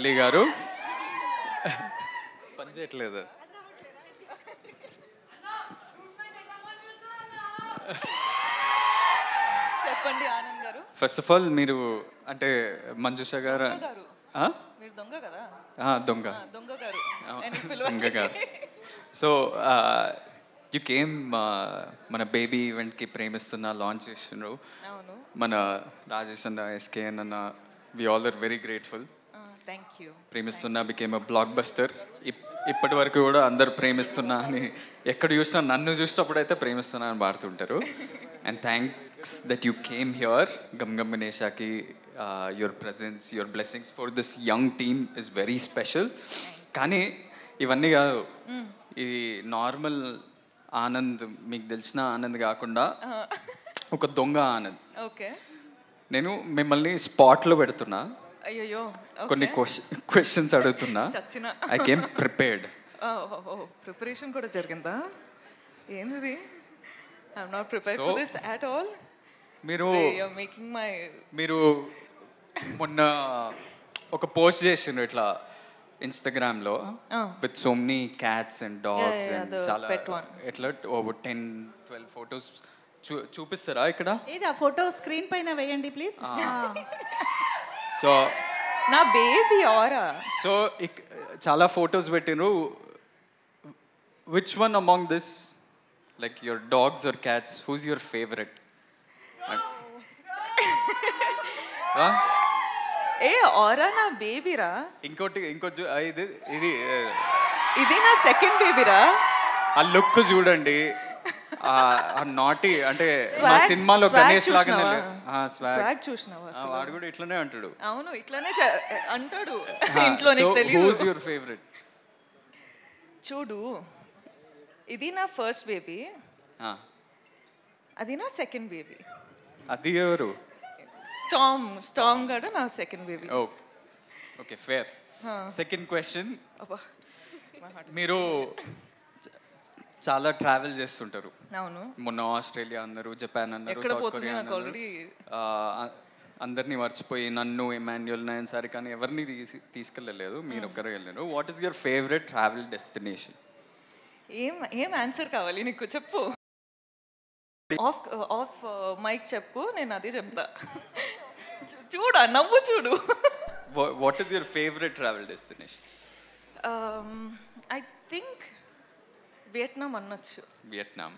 వల్లి గారు పని చేయట్లేదు. చెప్పండి ఆనంద్ గారు. ఫస్ట్ ఆఫ్ ఆల్ మీరు అంటే మంజుష గారు మీరు దొంగ కదా? దొంగ దొంగ గారు దొంగ గారు. సో యు కేమ్ మన బేబీ ఈవెంట్కి ప్రేమిస్తున్న లాంచ్ చేస్తున్నారు. మన రాజేష్ అన్న, ఎస్కేఎన్ అన్న, we all are very grateful. Thank you. Premistunna became a blockbuster. ఇప్పటి వరకు కూడా అందరు ప్రేమిస్తున్నా అని ఎక్కడ చూసినా, నన్ను చూసినప్పుడు అయితే ప్రేమిస్తున్నా అని పాడుతుంటారు. And thanks that you came here. Gam Gam గణేషాకి your presence, your blessings for this young team is very special. కానీ ఇవన్నీ కాదు, ఇది నార్మల్ ఆనంద్, మీకు తెలిసిన ఆనంద్ కాకుండా ఒక దొంగ ఆనంద్. ఓకే, నేను మిమ్మల్ని స్పాట్లో పెడుతున్నా, అయ్యో కొన్ని క్వశ్చన్స్ అడుగుతున్నా. I came prepared. ప్రిపరేషన్ కూడా జరిగిందా? ఏంది? I'm not prepared for this at all. మీరు మొన్న ఒక పోస్ట్ చేసిండ్రు ఇట్లా ఇన్స్టాగ్రామ్లో with so many cats and dogs and చాలా ఎట్లా 10-12 ఫొటోస్ చూపిస్తారా ఇక్కడ? ఏది ఆ ఫోటో స్క్రీన్ పైన వేయండి ప్లీజ్. సో నా బేబీ ఆరా. సో చాలా ఫొటోస్ పెట్టినరు. Which one among this, like your dogs or cats, who's your favourite? ఏ ఆరా నా బేబీరా. ఇంకోటి ఇది ఇది ఇది నా సెకండ్ బేబీరా. ఆ లుక్ చూడండి, నాటి అంటే మా సినిమాలో గణేష్ లాగానే స్వాగ్ చూసినావా? వాడు కూడా ఇట్లానే అంటాడు. అవును, ఇట్లానే అంటాడు ఇంట్లో. నీకు తెలియదు. Who's your favourite? చూడు, ఇది నా ఫస్ట్ బేబీ, అది నా సెకండ్ బేబీ. అది ఎవరు? స్టామ్ గడ నా second baby. Okay, fair. Second question, మీరు చాలా ట్రావెల్ చేస్తుంటారు. అవును. మొన్న ఆస్ట్రేలియా అన్నారు, జపాన్ అన్నారు, సౌత్ కొరియా అన్నారు. అందరినీ మర్చిపోయి నన్ను, ఎమాన్యుయల్, నయన్ సారి కానీ ఎవరిని తీసుకెళ్ళలేదు, మీరు ఒక్కరే వెళ్ళారు. What is your favourite travel destination? ఏం ఆన్సర్ కావాలి నీకు? చెప్పు. ఆఫ్ మైక్ చెప్పు, నేను అదే చెప్తా. చూడు, నవ్వు చూడు. What is your favourite travel destination? I think Vietnam అనొచ్చు. వియట్నాం.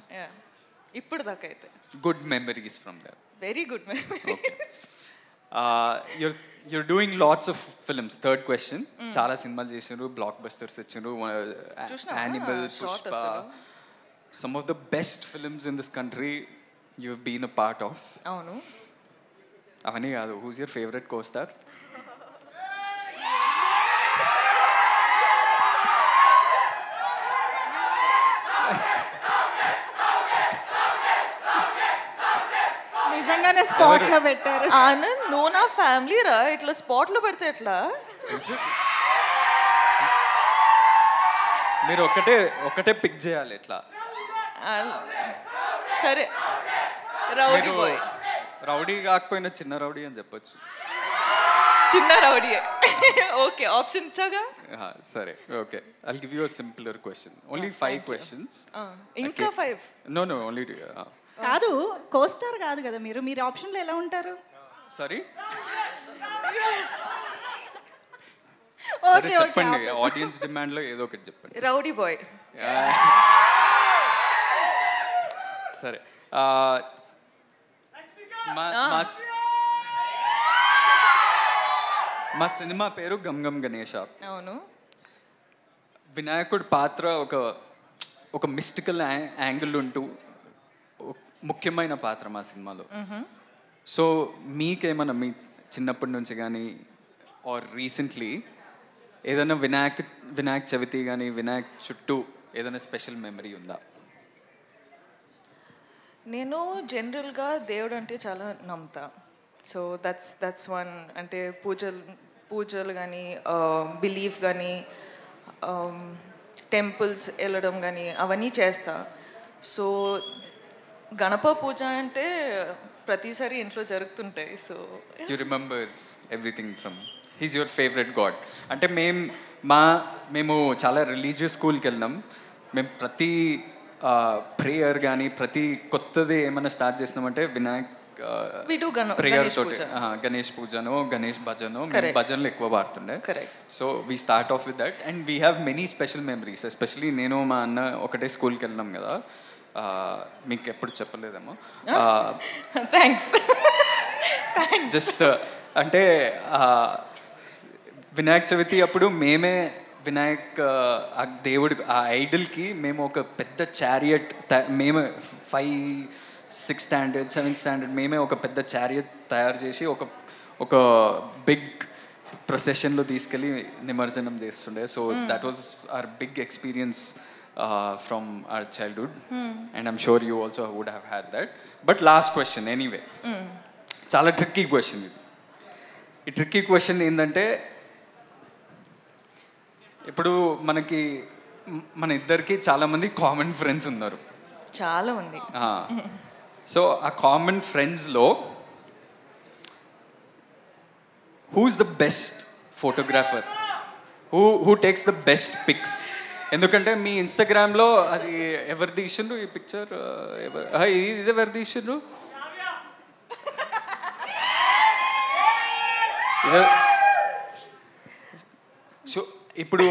ఇప్పుడు దాకా అయితే. Good memories from there. Very good memories. You're doing lots of films. Third question. చాలా సినిమాలు చేసినారు, బ్లాక్ బస్టర్స్ ఇచ్చారు. Animal, Pushpa, some of the best films in this country you've been a part of. అవును. అవన్నీ కాదు, who's your favorite co-star? నిజంగానే spot లో పెట్టారు. ఆనంద్, నువ్వు నా ఫ్యామిలీ రా, ఇట్లా స్పాట్ లో పెడితే ఎట్లా? మీరు ఒకటే పిక్ చేయాలి ఇట్లా. సరే, రౌడీ బాయ్. రౌడీ కాకపోయినా చిన్న రౌడీ అని చెప్పొచ్చు. చిన్న రౌడీ. ఓకే, ఆప్షన్ ఇచ్చాగా. సరే, okay. I'll give you a simpler question. Only 5 questions. ఇంకా 5? No, only కాదు, కోస్టార్ కాదు కదా మీరు. మీరు ఆప్షన్లో ఎలా ఉంటారు? సారీ, ఓకే, చెప్పండి. ఆడియన్స్ డిమాండ్ లో ఏదో ఒకటి చెప్పండి. Rowdy boy. సరే, మా సినిమా పేరు గమ్ గమ్ గణేష. అవును. వినాయకుడి పాత్ర ఒక మిస్టికల్ యాంగిల్ ఉంటూ ముఖ్యమైన పాత్ర మా సినిమాలో. సో మీకేమన్నా మీ చిన్నప్పటి నుంచి కానీ ఆర్ రీసెంట్లీ ఏదైనా వినాయక చవితి కానీ వినాయక్ చుట్టూ ఏదైనా స్పెషల్ మెమరీ ఉందా? నేను జనరల్గా దేవుడు అంటే చాలా నమ్ముతా. So that's one. అంటే పూజలు కానీ, బిలీఫ్ కానీ, టెంపుల్స్ వెళ్ళడం కానీ అవన్నీ చేస్తా. సో గణప పూజ అంటే ప్రతిసారి ఇంట్లో జరుగుతుంటాయి. So you remember everything from he's your favourite God అంటే మేము చాలా రిలీజియస్ స్కూల్కి వెళ్ళినాం. మేము ప్రతి ప్రేయర్ కానీ ప్రతి కొత్తది ఏమైనా స్టార్ట్ చేసినామంటే Vinayak We do prayer Ganesh తోటి Puja. గణేష్ పూజను గణేష్ భజను Correct. భజనలు ఎక్కువ పాడుతుండే. Correct. So we start of with that and we have many special memories. Especially నేను మా అన్న ఒకటే స్కూల్కి వెళ్ళినాం కదా, మీకు ఎప్పుడు చెప్పలేదేమో. థ్యాంక్స్. జస్ట్ అంటే వినాయక చవితి అప్పుడు మేమే వినాయక్ ఆ దేవుడి ఆ ఐడల్కి మేము ఒక పెద్ద చారియట్ మేమే 5, 6th standard 7th standard మేమే ఒక పెద్ద చారియట్ తయారు చేసి ఒక బిగ్ ప్రొసెషన్లో తీసుకెళ్ళి నిమజ్జనం చేస్తుండే. So that was our big experience from our childhood and I'm sure you also would have had that. But last question anyway, చాలా ట్రిక్కీ క్వశ్చన్ ఇది. ఈ ట్రిక్కీ క్వశ్చన్ ఏంటంటే ఇప్పుడు మన ఇద్దరికి చాలామంది కామన్ ఫ్రెండ్స్ ఉన్నారు. చాలా ఉంది. సో ఆ కామన్ ఫ్రెండ్స్లో who's the best photographer, who takes the best pics? ఎందుకంటే మీ ఇన్స్టాగ్రామ్లో అది ఎవరు తీసిండ్రు ఈ పిక్చర్, ఇది ఎవరు తీసిండ్రు? సో ఇప్పుడు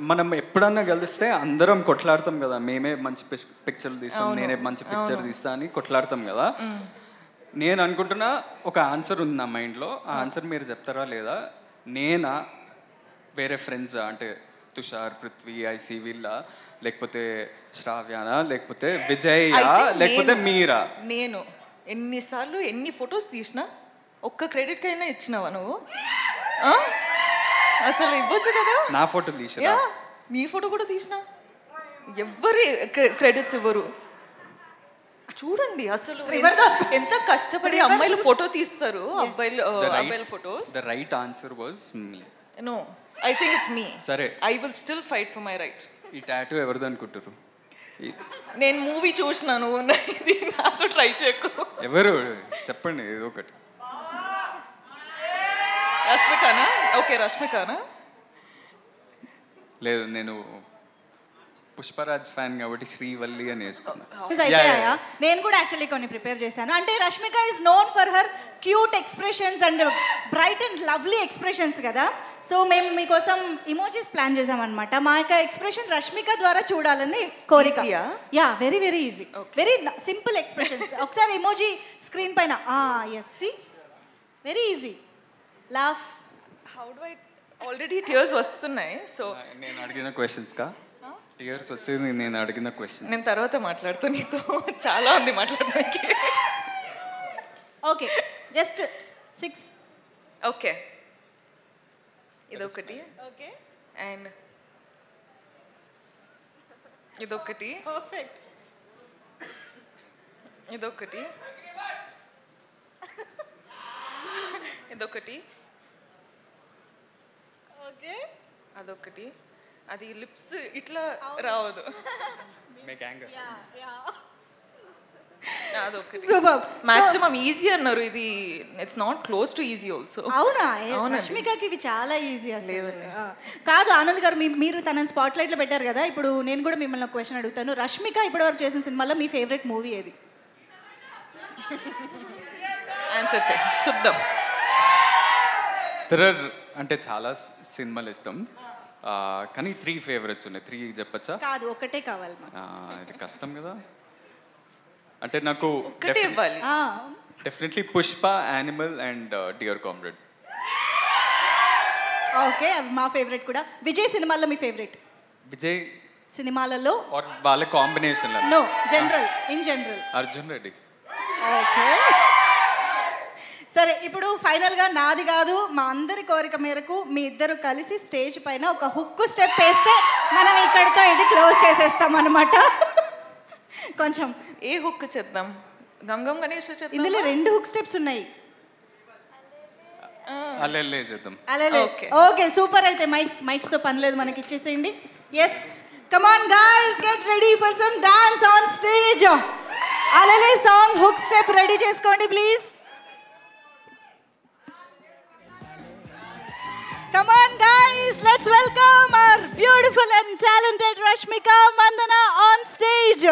మనం ఎప్పుడన్నా కలిస్తే అందరం కొట్లాడతాం కదా, మేమే మంచి పిక్చర్లు తీస్తాం, నేనే మంచి పిక్చర్ తీస్తా అని కొట్లాడతాం కదా. నేను అనుకుంటున్నా ఒక ఆన్సర్ ఉంది నా మైండ్లో, ఆ ఆన్సర్ మీరు చెప్తారా లేదా? నేనా, వేరే ఫ్రెండ్స్ అంటే తుషార్, పృథ్వీ, ఐసీ వీళ్ళ, లేకపోతే శ్రావ్యానా, లేకపోతే విజయ్, లేకపోతే మీరా? నేను ఎన్నిసార్లు ఎన్ని ఫొటోస్ తీసినా ఒక్క క్రెడిట్ కైనా ఇచ్చినావా నువ్వు? అసలు ఇవ్వచ్చు కదా. నా ఫోటో తీసినా, నీ ఫోటో కూడా తీసినా, ఎవ్వరు క్రెడిట్స్ ఇవ్వరు. చూడండి అసలు ఎంత కష్టపడి అమ్మాయిలు ఫోటో తీస్తారు, అబ్బాయిల photos. The right answer was me. No, I think it's me. సరే, I will still fight for my right. ఈ టాటూ ఎవరిది అనుకుంటారు? నేను మూవీ చూసినాను, ఇది నాతో ట్రై చేయకు. ఎవరు చెప్పండి ఏదో ఒకటి. రష్మికానా? ఓకే, రష్మికానా? లేదు, నేను పుష్పరాజ్ ఫ్యాన్ కాబట్టి శ్రీవల్లి అని వేసుకున్నాను. నేను కూడా యాక్చువల్లీ కొన్ని ప్రిపేర్ చేశాను. అంటే Rashmika is known for her cute expressions and bright and lovely expressions కదా. సో మేము మీకోసం ఇమోజీస్ ప్లాన్ చేసామన్నమాట. మా యొక్క ఎక్స్ప్రెషన్ రష్మిక ద్వారా చూడాలని కోరిక. Yeah, very very easy, very simple expressions. ఒకసారి ఇమోజీ స్క్రీన్ పైన. Yes, see, very easy. Laugh. How do I? Already tears వస్తున్నాయి. సో నేను అడిగిన క్వశ్చన్స్ కా టియర్స్ వచ్చేది నేను అడిగిన క్వశ్చన్. నేను తర్వాత మాట్లాడుతూ, నీతో చాలా ఉంది మాట్లాడడానికి. Okay, just 6. ఓకే, ఇదొకటి. ఓకే, అండ్ ఇదొకటి. పర్ఫెక్ట్. ఇదొకటి, ఇదొకటి. ఓకే, అదొకటి. అది లిప్స్ ఇట్లా రావదు. అదొకటి. సూపర్. మాక్సిమం ఈజీ అన్నారు, ఇది it's not close to easy also. అవునా? రష్మికకి ఇవి చాలా ఈజీ అసలు. కాదు ఆనంద్ గారు, మీరు తనని స్పాట్ లైట్లో పెట్టారు కదా, ఇప్పుడు నేను కూడా మిమ్మల్ని ఒక క్వశ్చన్ అడుగుతాను. రష్మిక ఇప్పటివరకు చేసిన సినిమాలో మీ ఫేవరెట్ మూవీ ఏది? ఆన్సర్ చేయి, చూద్దాం. అంటే చాలా సినిమాలు ఇస్తాం, కానీ 3 ఫేవరెట్స్ ఉన్నాయి. 3 చెప్పచ్చా? కాదు, ఒకటే కావాలి. ఇది కష్టం కదా. అంటే నాకు ఒకటే ఇవ్వాలి. Definitely Pushpa, Animal and Dear Comrade. Okay, మా ఫేవరెట్ కూడా. విజయ్ సినిమాల్లో మీ ఫేవరెట్? విజయ్ సినిమాలలో వాళ్ళ combination? No, general, in general. Arjun Reddy. Okay, సరే. ఇప్పుడు ఫైనల్గా నాది కాదు, మా అందరి కోరిక మేరకు మీ ఇద్దరు కలిసి స్టేజ్ పైన ఒక హుక్ స్టెప్ వేస్తే మనం ఇక్కడితో ఇది క్లోజ్ చేసేస్తాం అనమాట. కొంచెం ఏ హుక్ చేద్దాం? గంగం గణేష్ చేద్దాం. ఇందులో 2 హుక్ స్టెప్స్ ఉన్నాయి. అల్లెల్లే చేద్దాం. Okay, super. అయితే మైక్స్తో పని లేదు, మనకి ఇచ్చేసేయండి. Yes, come on guys, get ready for some dance on stage. అలలే సాంగ్ హుక్ స్టెప్ రెడీ చేసుకోండి please. Come on guys, let's welcome our beautiful and talented Rashmika Mandana on stage.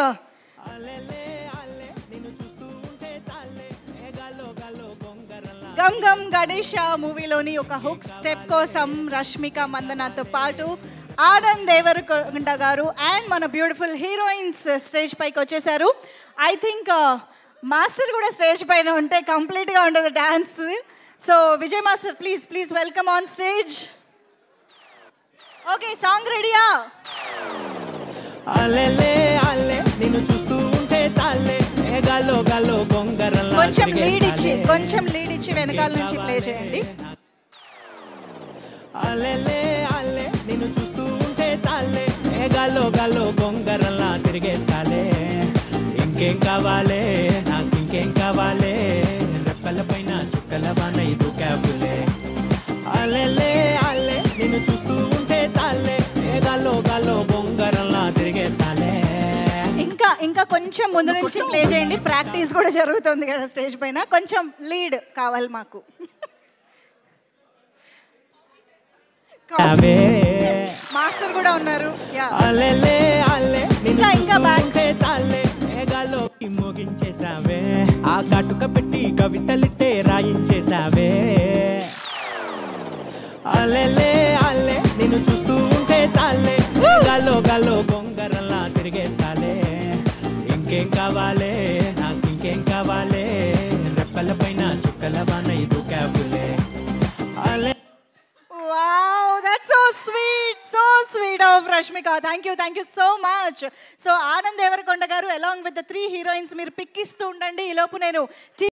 Gam Gam Ganesha మూవీలోని ఒక హుక్ స్టెప్ కోసం రష్మిక మందనతో పాటు ఆనంద్ దేవరకొండ గారు and మన beautiful heroines stage పైకి వచ్చేసారు. ఐ థింక్ మాస్టర్ కూడా స్టేజ్ పైన ఉంటే కంప్లీట్గా ఉండదు dance. So Vijay master please welcome on stage. Okay, song రెడీయా? కొంచెం లీడ్ ఇచ్చి వెనకాల నుంచి ప్లే చేయండి. నిన్ను చూస్తూ ఉంటే చాలే గాల్లో గాల్లో గొంగరల్లా తిరిగేస్తాలే. ఇంకేం కావాలే నాకు, ఇంకేం కావాలే, రెప్పల పైన చుక్కల వాన ఇది క్యాబులే. అల్లెలే అల్లే నిన్ను చూస్తూ ఉంటే చాలే గాల్లో గాల్లో గొంగరల్లా తిరిగేస్తాలే. ఇంకా కొంచెం ముందు నుంచి ప్లే చేయండి, ప్రాక్టీస్ కూడా జరుగుతుంది కదా స్టేజ్ పైన. కొంచెం లీడ్ కావాలి మాకు. మాస్టర్ కూడా ఉన్నారు. ఇంకా మోగించేసావే, ఆ కాటుక పెట్టి కవితలిట్టే రాయించేసావే. అల్లెలే అల్లే నిన్ను చూస్తూ ఉంటే చాలే గాల్లో గాల్లో గొంగరల్లా తిరిగేస్తాలే. ఇంకేం కావాలే నాకు, ఇంకేం కావాలే, రెప్పల పైన చుక్కల వాన ఇది క్యాబులే. Wow, that's so sweet of Rashmika. Thank you so much. So Anand Devarakonda garu along with the 3 heroines మీరు పిక్ ఇస్తూ ఉండండి. ఈ లోపు నేను